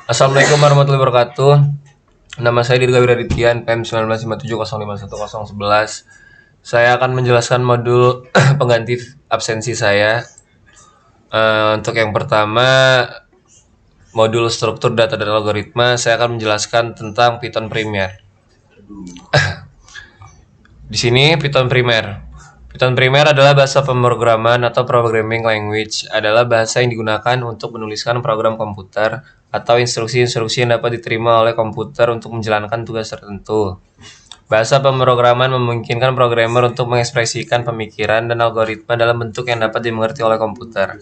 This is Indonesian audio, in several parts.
Assalamualaikum warahmatullahi wabarakatuh. Nama saya Dirga Wiraditya, NPM 1957051011. Saya akan menjelaskan modul pengganti absensi saya. Untuk yang pertama, modul struktur data dan algoritma, saya akan menjelaskan tentang Python primer. Di sini Python primer. Python primer adalah bahasa pemrograman atau programming language, adalah bahasa yang digunakan untuk menuliskan program komputer atau instruksi-instruksi yang dapat diterima oleh komputer untuk menjalankan tugas tertentu. Bahasa pemrograman memungkinkan programmer untuk mengekspresikan pemikiran dan algoritma dalam bentuk yang dapat dimengerti oleh komputer.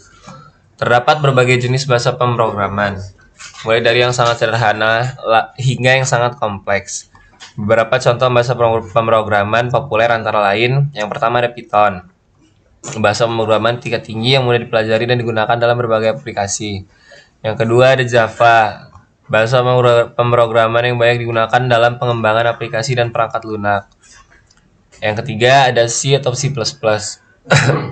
Terdapat berbagai jenis bahasa pemrograman, mulai dari yang sangat sederhana hingga yang sangat kompleks. Beberapa contoh bahasa pemrograman populer antara lain, yang pertama ada Python, bahasa pemrograman tingkat tinggi yang mudah dipelajari dan digunakan dalam berbagai aplikasi. Yang kedua ada Java, bahasa pemrograman yang banyak digunakan dalam pengembangan aplikasi dan perangkat lunak. Yang ketiga ada C atau C++,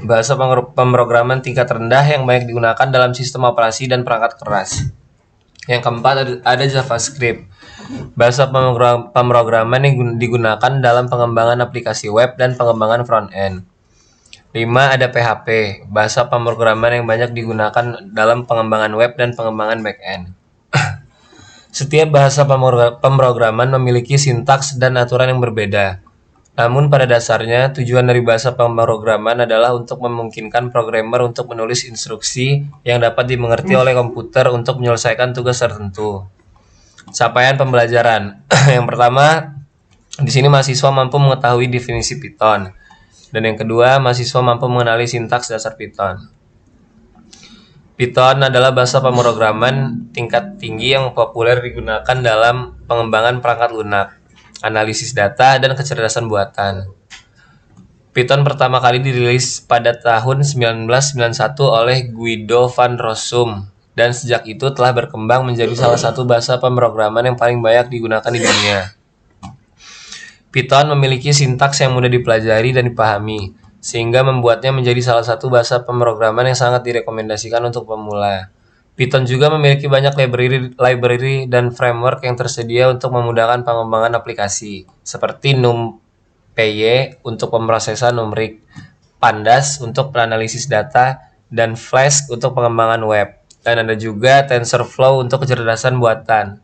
bahasa pemrograman tingkat rendah yang banyak digunakan dalam sistem operasi dan perangkat keras. Yang keempat ada JavaScript, bahasa pemrograman yang digunakan dalam pengembangan aplikasi web dan pengembangan front-end. 5 ada PHP, bahasa pemrograman yang banyak digunakan dalam pengembangan web dan pengembangan back-end. Setiap bahasa pemrograman memiliki sintaks dan aturan yang berbeda. Namun pada dasarnya tujuan dari bahasa pemrograman adalah untuk memungkinkan programmer untuk menulis instruksi yang dapat dimengerti oleh komputer untuk menyelesaikan tugas tertentu. Capaian pembelajaran. Yang pertama, di sini mahasiswa mampu mengetahui definisi Python. Dan yang kedua, mahasiswa mampu mengenali sintaks dasar Python. Python adalah bahasa pemrograman tingkat tinggi yang populer digunakan dalam pengembangan perangkat lunak, analisis data, dan kecerdasan buatan. Python pertama kali dirilis pada tahun 1991 oleh Guido van Rossum, dan sejak itu telah berkembang menjadi salah satu bahasa pemrograman yang paling banyak digunakan di dunia. Python memiliki sintaks yang mudah dipelajari dan dipahami, sehingga membuatnya menjadi salah satu bahasa pemrograman yang sangat direkomendasikan untuk pemula. Python juga memiliki banyak library dan framework yang tersedia untuk memudahkan pengembangan aplikasi, seperti NumPy untuk pemrosesan numerik, Pandas untuk penanalisis data, dan Flask untuk pengembangan web. Dan ada juga TensorFlow untuk kecerdasan buatan.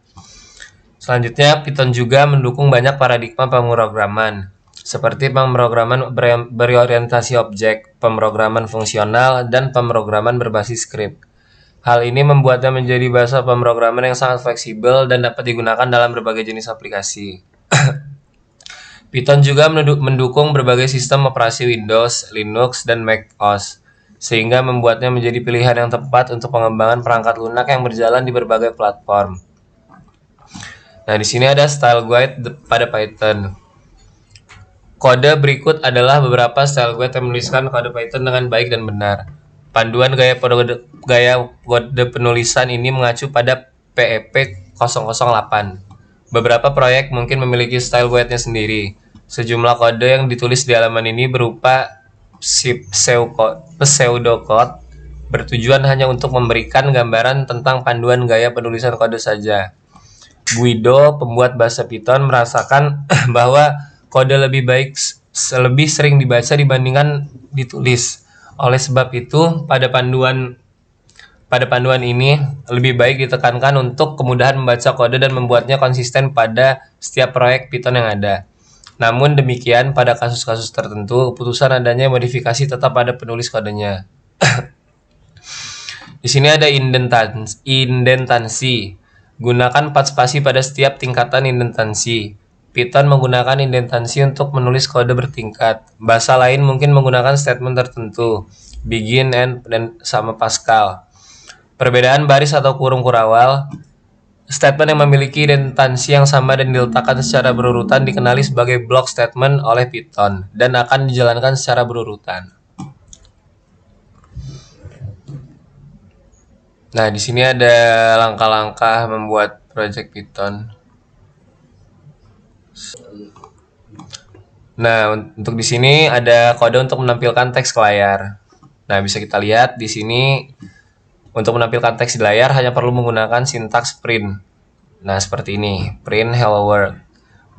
Selanjutnya, Python juga mendukung banyak paradigma pemrograman, seperti pemrograman berorientasi objek, pemrograman fungsional, dan pemrograman berbasis skrip. Hal ini membuatnya menjadi bahasa pemrograman yang sangat fleksibel dan dapat digunakan dalam berbagai jenis aplikasi. Python juga mendukung berbagai sistem operasi Windows, Linux, dan macOS, sehingga membuatnya menjadi pilihan yang tepat untuk pengembangan perangkat lunak yang berjalan di berbagai platform. Nah, di sini ada style guide pada Python. Kode berikut adalah beberapa style guide yang menuliskan kode Python dengan baik dan benar. Panduan gaya kode penulisan ini mengacu pada PEP 008. Beberapa proyek mungkin memiliki style guide-nya sendiri. Sejumlah kode yang ditulis di halaman ini berupa pseudocode, bertujuan hanya untuk memberikan gambaran tentang panduan gaya penulisan kode saja. Guido, pembuat bahasa Python, merasakan bahwa kode lebih sering dibaca dibandingkan ditulis. Oleh sebab itu, pada panduan ini lebih baik ditekankan untuk kemudahan membaca kode dan membuatnya konsisten pada setiap proyek Python yang ada. Namun demikian, pada kasus-kasus tertentu, keputusan adanya modifikasi tetap pada penulis kodenya. Di sini ada indentansi. Gunakan 4 spasi pada setiap tingkatan indentansi. Python menggunakan indentansi untuk menulis kode bertingkat. Bahasa lain mungkin menggunakan statement tertentu, begin, end, dan sama Pascal. Perbedaan baris atau kurung kurawal. Statement yang memiliki indentansi yang sama dan diletakkan secara berurutan dikenali sebagai block statement oleh Python dan akan dijalankan secara berurutan. Nah, di sini ada langkah-langkah membuat project Python. Nah, untuk di sini ada kode untuk menampilkan teks ke layar. Nah, bisa kita lihat di sini Untuk menampilkan teks di layar hanya perlu menggunakan sintaks print. Nah, seperti ini, print hello world.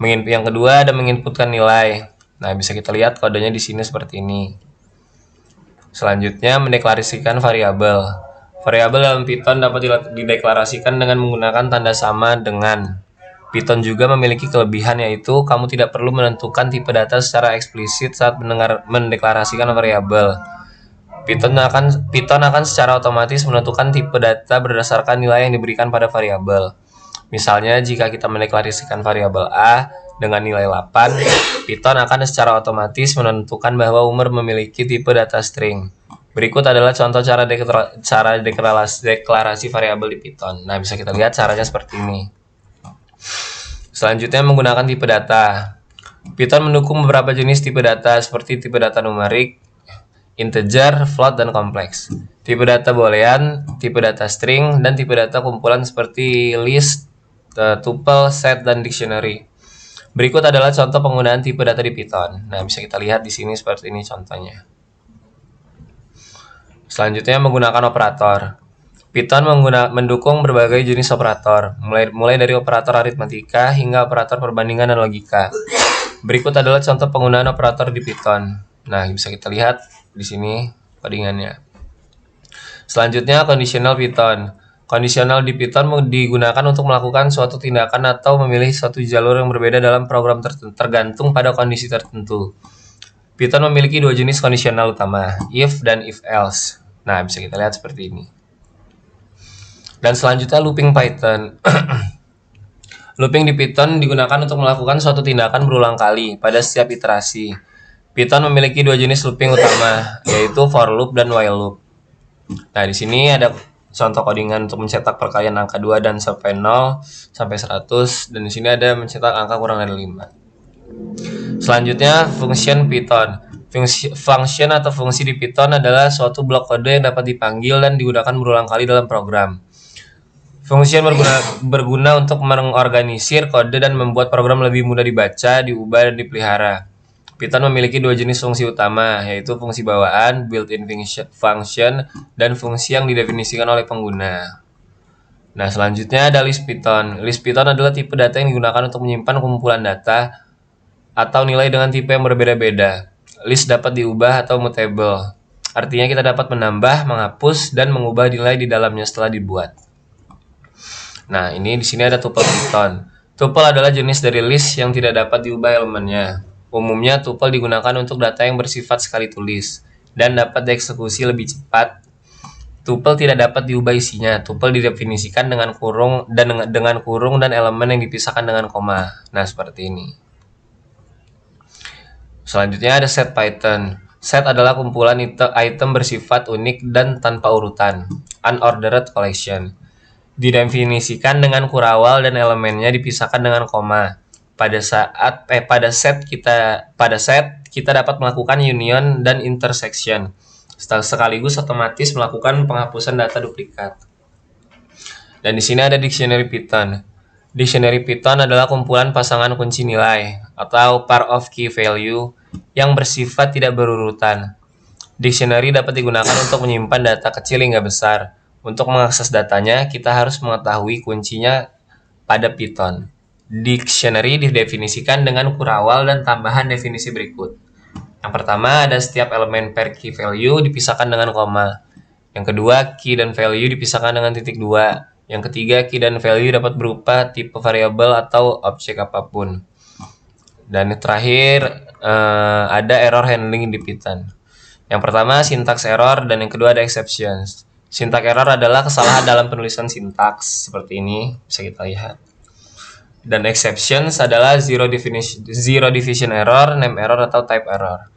Yang kedua ada menginputkan nilai. Nah, bisa kita lihat kodenya di sini seperti ini. Selanjutnya mendeklarasikan variabel. Variabel dalam Python dapat dideklarasikan dengan menggunakan tanda sama dengan. Python juga memiliki kelebihan, yaitu kamu tidak perlu menentukan tipe data secara eksplisit saat mendeklarasikan variabel. Python akan secara otomatis menentukan tipe data berdasarkan nilai yang diberikan pada variabel. Misalnya, jika kita mendeklarasikan variabel A dengan nilai 8, Python akan secara otomatis menentukan bahwa umur memiliki tipe data string. Berikut adalah contoh cara deklarasi variabel di Python. Nah, bisa kita lihat caranya seperti ini. Selanjutnya menggunakan tipe data. Python mendukung beberapa jenis tipe data seperti tipe data numerik, integer, float, dan kompleks. Tipe data boolean, tipe data string, dan tipe data kumpulan seperti list, tuple, set, dan dictionary. Berikut adalah contoh penggunaan tipe data di Python. Nah, bisa kita lihat di sini seperti ini contohnya. Selanjutnya menggunakan operator. Python mendukung berbagai jenis operator, mulai dari operator aritmatika hingga operator perbandingan dan logika. Berikut adalah contoh penggunaan operator di Python. Nah, bisa kita lihat di sini codingannya. Selanjutnya conditional Python. Kondisional di Python digunakan untuk melakukan suatu tindakan atau memilih suatu jalur yang berbeda dalam program tergantung pada kondisi tertentu. Python memiliki dua jenis kondisional utama, if dan if else. Nah, bisa kita lihat seperti ini. Dan selanjutnya looping Python. Looping di Python digunakan untuk melakukan suatu tindakan berulang kali pada setiap iterasi. Python memiliki dua jenis looping utama, yaitu for loop dan while loop. Nah, di sini ada contoh codingan untuk mencetak perkalian angka 2 dan sampai 0 sampai 100, dan di sini ada mencetak angka kurang dari 5. Selanjutnya function Python. Function atau fungsi di Python adalah suatu blok kode yang dapat dipanggil dan digunakan berulang kali dalam program. Function berguna untuk mengorganisir kode dan membuat program lebih mudah dibaca, diubah, dan dipelihara. Python memiliki dua jenis fungsi utama, yaitu fungsi bawaan, built-in function, dan fungsi yang didefinisikan oleh pengguna. Nah, selanjutnya ada list Python. List Python adalah tipe data yang digunakan untuk menyimpan kumpulan data atau nilai dengan tipe yang berbeda-beda. List dapat diubah atau mutable. Artinya kita dapat menambah, menghapus, dan mengubah nilai di dalamnya setelah dibuat. Nah, ini di sini ada tuple Python. Tuple adalah jenis dari list yang tidak dapat diubah elemennya. Umumnya, tuple digunakan untuk data yang bersifat sekali tulis dan dapat dieksekusi lebih cepat. Tuple tidak dapat diubah isinya. Tuple didefinisikan dengan kurung dan elemen yang dipisahkan dengan koma. Nah, seperti ini. Selanjutnya ada set Python. Set adalah kumpulan item bersifat unik dan tanpa urutan, unordered collection. Didefinisikan dengan kurawal dan elemennya dipisahkan dengan koma. Pada set kita dapat melakukan union dan intersection, sekaligus otomatis melakukan penghapusan data duplikat. Dan di sini ada dictionary Python. Dictionary Python adalah kumpulan pasangan kunci nilai atau pair of key value yang bersifat tidak berurutan. Dictionary dapat digunakan untuk menyimpan data kecil hingga besar. Untuk mengakses datanya, kita harus mengetahui kuncinya pada Python. Dictionary didefinisikan dengan kurawal dan tambahan definisi berikut. Yang pertama, ada setiap elemen per key value dipisahkan dengan koma. Yang kedua, key dan value dipisahkan dengan titik 2. Yang ketiga, key dan value dapat berupa tipe variabel atau objek apapun. Dan yang terakhir, ada error handling di Python. Yang pertama, syntax error, dan yang kedua ada exceptions. Syntax error adalah kesalahan dalam penulisan sintaks, seperti ini, bisa kita lihat. Dan exceptions adalah zero division error, name error, atau type error.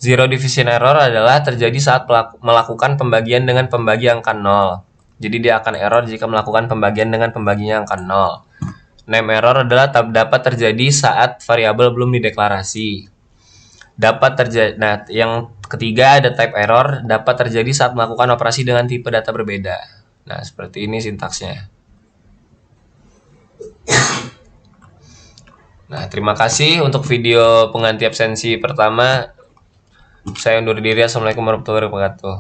Zero division error adalah terjadi saat melakukan pembagian dengan pembagi angka 0. Jadi dia akan error jika melakukan pembagian dengan pembaginya angka 0. Name error adalah dapat terjadi saat variabel belum dideklarasi. Nah, yang ketiga ada type error, dapat terjadi saat melakukan operasi dengan tipe data berbeda. Nah, seperti ini sintaksnya. Nah, terima kasih untuk video pengganti absensi pertama. Saya undur diri. Assalamualaikum warahmatullahi wabarakatuh.